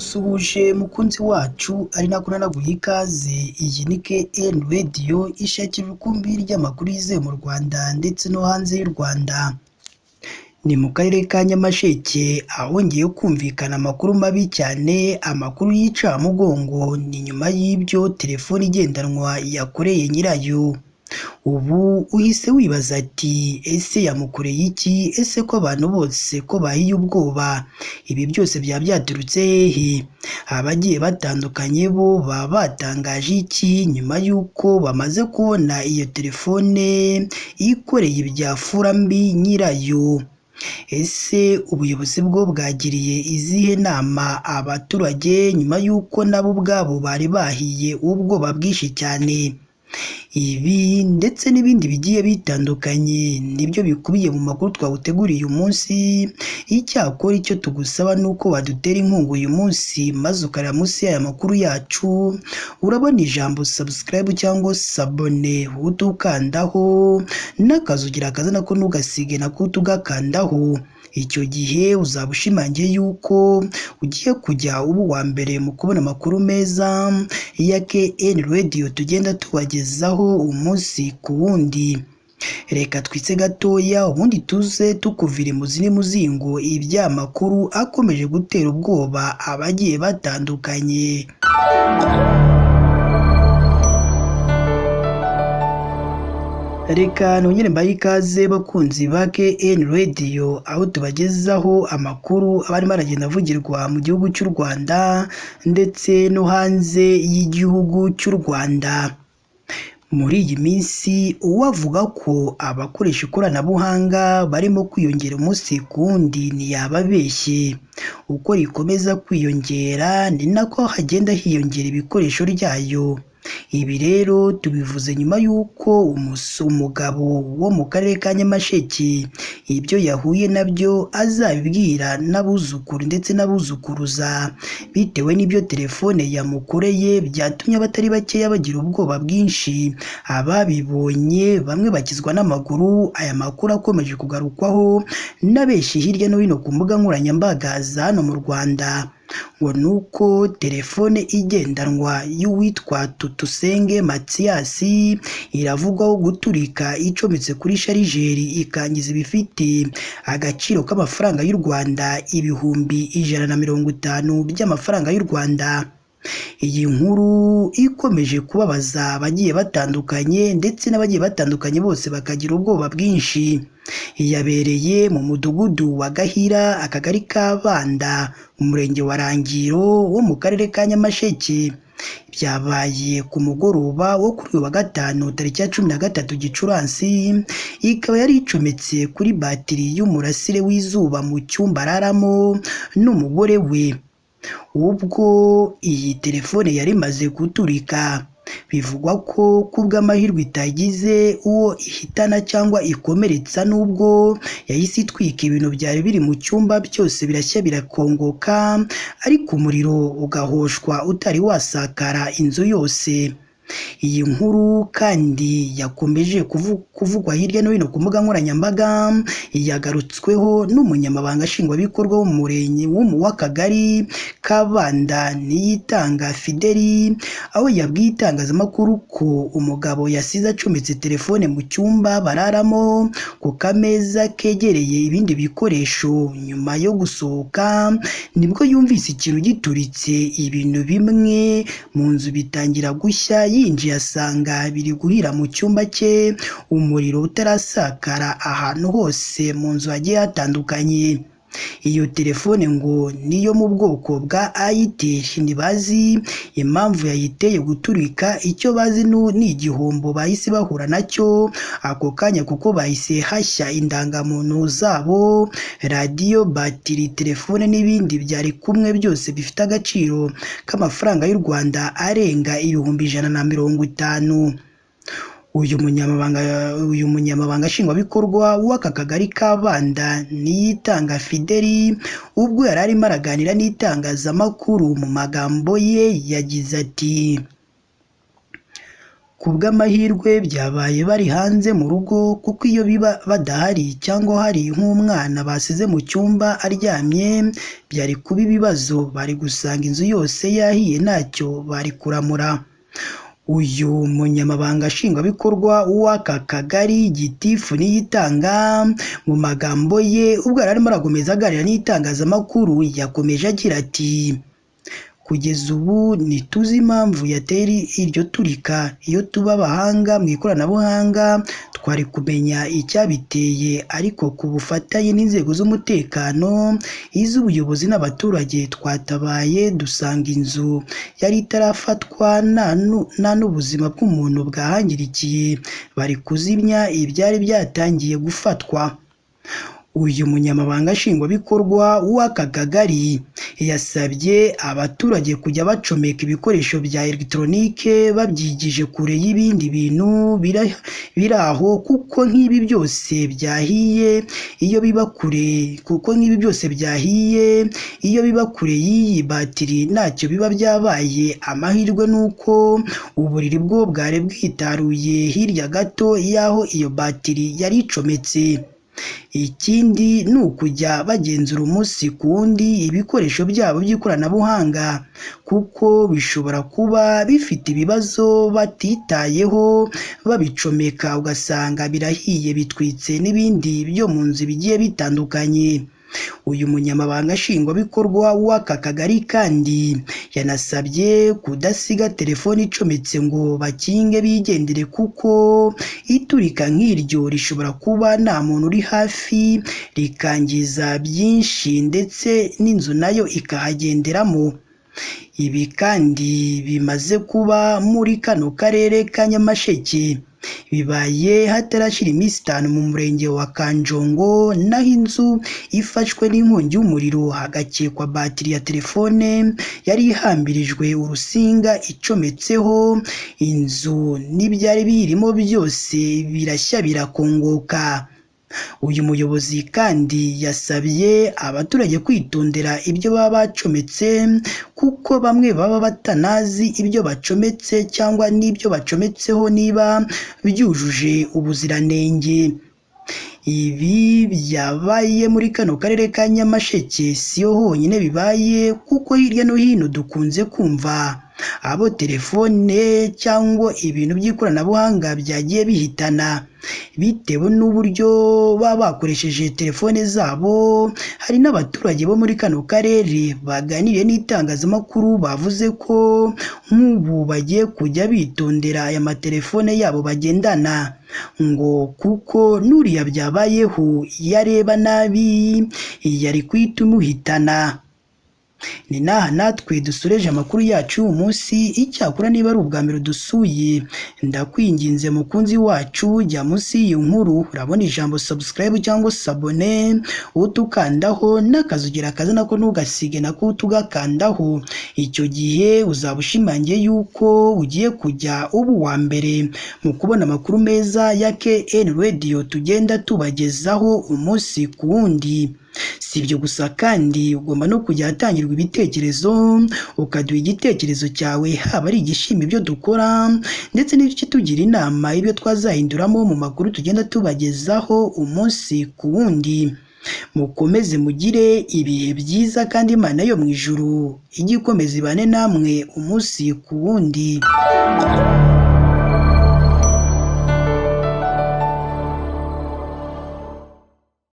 Ndagusuhuje mukunzi wacu ari nako nanaguha ikaze. Iyi ni KN Radio ishakira urukumbi ry'amakuru yizewe mu Rwanda ndetse no hanze y'u Rwanda. Ni mu karere ka Nyamasheke ahongeye kumvikana amakuru mabi cyane, amakuru y'incamugongo. Ni nyuma y'ibyo telefone igendanwa yakoreye nyirayo. Ubu uhise wibaza ati ese yamukoreye iki? Ese ko abantu bose ko bahiye ubwoba? Ibi byose byaba byaturutse hehe? Abagiye batandukanye bo baba batangaje iki nyuma y'uko bamaze kubona iyo telefone ikoreye ibyafura mbi nyirayo? Ese ubuyobozi bwo bwagiriye izihe nama abaturage nyuma y'uko nabo ubwabo bari bahiye ubwoba bwinshi cyane? Ibi ndetse n'ibindi bigiye bitandukanye nibyo bikubiye mu makuru twaguteguriye uyu munsi. Icyakora icyo tugusaba ni uko wadutera inkunga uyu munsi maze ukareba munsi y'aya makuru yacu urabona ijambo subscribe cyangwa sabone utukandaho n'akazu ugira akazi nako ntugasige nako tugakandaho. Icyo gihe uzaba ushimangiye yuko ugiye kujya uba uwa mbere mu kubona amakuru meza ya KN Radio tugenda tubagezaho umunsi ku wundi. Reka twitse gatoya ubundi tuze tukuvira imuzi n'umuzingo iby'amakuru akomeje gutera ubwoba abagiye batandukanye. Reka nongere mbahe ikaze bakunzi ba KN Radio aho tubagezaho amakuru aba arimo aragenda avugirwa mu gihugu cy'u Rwanda ndetse no hanze y'igihugu cy'u Rwanda. Muri iyi minsi uwavuga ko abakoresha ikoranabuhanga barimo kwiyongera umunsi ku wundi ntiyababeshye. Uko rikomeza kwiyongera ni nako hagenda hiyongera ibikoresho ryayo. Ibi rero tubivuze nyuma y'uko umugabo wo mu karere ka Nyamasheke ibyo yahuye nabyo azabibwira n'abuzukuru ndetse n'abuzukuruza, bitewe n'ibyo telefone yamukoreye byatumye abatari bakeya bagira ubwoba bwinshi. Ababibonye bamwe bakizwa n'amaguru. Aya makuru akomeje kugarukwaho na benshi hirya no hino ku mbuga nkoranyambaga za hano mu Rwanda, ngo nuko telefone igendanwa y'uwitwa Tusenge Mathias iravugwaho guturika icometse kuri sharijeri ikangiza ibifite agaciro k'amafaranga y'u Rwanda ibihumbi 150 by'amafaranga y'u Rwanda. Iyi nkuru ikomeje kubabaza abagiye batandukanye ndetse n'abagiye batandukanye bose bakagira ubwoba bwinshi. Yabereye mu mudugudu wa Gahira, akagari ka Banda, umurenge wa Rangiro wo mu karere ka Nyamasheke. Byabaye ku mugoroba wo kuri uyu wa gatanu tariki ya 13 Gicurasi. Ikaba yari icometse kuri batiri y'umurasire w'izuba mu cyumba araramo n'umugore we. Ubwo iyi telefone yari imaze guturika, bivugwa ko kubw'amahirwe itagize uwo ihitana cyangwa ikomeretsa, nubwo yahise itwika ibintu byari biri mu cyumba byose birashya birakongoka, ariko umuriro ugahoshwa utari wasakara inzu yose. Iyi nkuru kandi yakomeje kuvugwa hirya no hino ku mbuga nkoranyambaga, yagarutsweho n'umunyamabanga nshingwabikorwa w'umurenge w'akagari ka Banda Niyitanga Fideli, aho yabwiye itangazamakuru ko umugabo yasize acometse telefone mu cyumba bararamo ku kameza kegereye ibindi bikoresho. Nyuma yo gusohoka nibwo yumvise ikintu gituritse, ibintu bimwe mu nzu bitangira gushya. Yinjiye asanga biri guhira mu cyumba cye, umuriro utarasakara ahantu hose mu nzu hagiye hatandukanye. Iyo telefone ngo niyo mu bwoko bwa Itel, ntibazi impamvu yayiteye guturika. Icyo bazi ni igihombo bahise bahura nacyo ako kanya, kuko bahise hashya indangamuntu zabo, radiyo, batiri, telefone n'ibindi byari kumwe byose bifite agaciro k'amafaranga y'u Rwanda arenga ibihumbi 150. Uyu munyamabanga nshingwabikorwa w'aka kagari ka Banda Niyitanga Fideli, ubwo yari arimo araganira n'itangazamakuru, mu magambo ye yagize ati: ku bw'amahirwe byabaye bari hanze mu rugo, kuko iyo biba badahari cyangwa hari nk'umwana basize mu cyumba aryamye byari kuba ibibazo, bari gusanga inzu yose yahiye ntacyo bari kuramura. Uyu munyamabanga nshingwabikorwa w'aka kagari Gitifu Niyitanga mu magambo ye ubwo yari arimo arakomeza aganira n'itangazamakuru yakomeje agira ati kugeza ubu ntituzi impamvu yatera iryo turika. Iyo tuba abahanga mu ikoranabuhanga twari kumenya icyabiteye, ariko ku bufatanye n'inzego z'umutekano, iz'ubuyobozi n'abaturage twatabaye dusanga inzu yari itarafatwa nta n'ubuzima bw'umuntu bwahangirikiye, bari kuzimya ibyari byatangiye gufatwa. Uyu munyamabanga nshingwabikorwa w'aka kagari yasabye abaturage kujya bacomeka ibikoresho bya elegitoronike babyigije kure y'ibindi bintu biri aho, kuko nk'ibi byose byahiye iyo biba kure y'iyi batiri ntacyo biba byabaye. Amahirwe ni uko uburiri bwo bwari bwitaruye hirya gato y'aho iyo batiri yari icometse. Ikindi ni ukujya bagenzura umunsi ku wundi ibikoresho byabo by'ikoranabuhanga, kuko bishobora kuba bifite ibibazo batitayeho babicomeka ugasanga birahiye bitwitse n'ibindi byo mu nzu bigiye bitandukanye. Uyu munyamabanga nshingwabikorwa w'aka kagari kandi yanasabye kudasiga telefoni icometse ngo bakinge bigendere, kuko iturika nk'iryo rishobora kuba nta muntu uri hafi rikangiza byinshi ndetse n'inzu nayo ikahagenderamo. Ibi kandi bimaze kuba muri kano karere ka Nyamasheke, bibaye hatarashira iminsi 5 mu murenge wa Kanjongo, naho inzu ifashwe n'inkongi y'umuriro hagakekwa batiri ya telefone yari ihambirijwe urusinga icometseho. Inzu n'ibyari biyirimo byose birashya birakongoka. Uyu muyobozi kandi yasabye abaturage kwitondera ibyo baba bacometse, kuko bamwe baba batanazi ibyo bacometse cyangwa n'ibyo bacometseho niba byujuje ubuziranenge. Ibi byabaye muri kano karere ka Nyamasheke, siyo honyine bibaye, kuko hirya no hino dukunze kumva abo telefone cyangwa ibintu by'ikoranabuhanga byagiye bihitana bitewe n'uburyo baba bakoresheje telefone zabo. Hari n'abaturage bo muri kano karere baganiriye n'itangazamakuru bavuze ko nk'ubu bagiye kujya bitondera aya matelefone yabo bagendana, ngo kuko n'uriya byabayeho yareba nabi yari kwita umuhitana. Ni naha natwe dusoreje amakuru yacu uyu munsi. Icyakora niba ari ubwa mbere dusuye, ndakwinginze mukunzi wacu, jya munsi y'iyi nkuru urabona ijambo subscribe cyangwa sabone, utukandaho n'akazogera kaza nako ntugasige nako tugakandaho. Icyo gihe uzaba ushimangiye yuko ugiye kujya uba uwa mbere mu kubona amakuru meza ya KN Radio tugenda tubagezaho umunsi ku wundi. Si ibyo gusa kandi ugomba no kujya hatangirwa ibitekerezo, ukaduha igitekerezo cyawe, haba ari igishima ibyo dukora ndetse n'icyo tugira inama ibyo twazahinduramo mu makuru tugenda tubagezaho umunsi ku wundi. Mukomeze mugire ibihe byiza kandi Imana yo mu ijuru ijye ikomeza ibane namwe umunsi ku wundi.